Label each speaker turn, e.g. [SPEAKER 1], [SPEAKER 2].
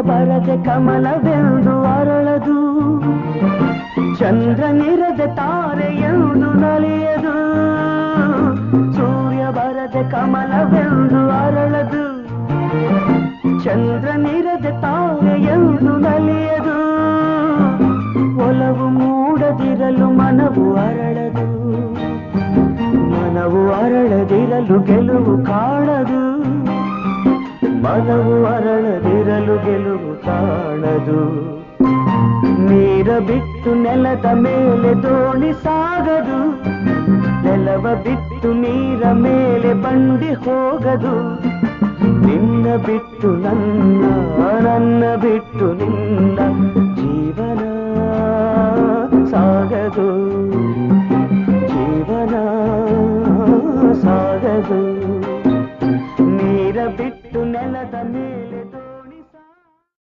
[SPEAKER 1] ಬರದೆ ಕಮಲವೆಂದು ಅರಳದು, ಚಂದ್ರನಿರದೆ ತಾರೆಯೆಂದು ನಲಿಯದು. ಸೂರ್ಯ ಬರದೆ ಕಮಲವೆಂದು ಅರಳದು, ಚಂದ್ರನಿರದೆ ತಾರೆಯೆಂದು ನಲಿಯದು. ಒಲವು ಮೂಡದಿರಲು ಮನವು ಅರಳದು, ಮನವು ಅರಳದಿರಲು ಗೆಲುವು ಕಾಣದು. ಮನವು ಅರಳದಿರಲು ಗೆಲುವು ಕಾಣದು. ನೀರ ಬಿಟ್ಟು ನೆಲದ ಮೇಲೆ ದೋಣಿ ಸಾಗದು, ನೆಲವ ಬಿಟ್ಟು ನೀರ ಮೇಲೆ ಬಂಡಿ ಹೋಗದು. ನಿನ್ನ ಬಿಟ್ಟು ನನ್ನ, ನನ್ನ ಬಿಟ್ಟು ನಿನ್ನ ಜೀವನ ಸಾಗದು, ಜೀವನ ಸಾಗದು. ನೀರ ಬಿಟ್ಟು ನೆಲದ ಮೇಲೆ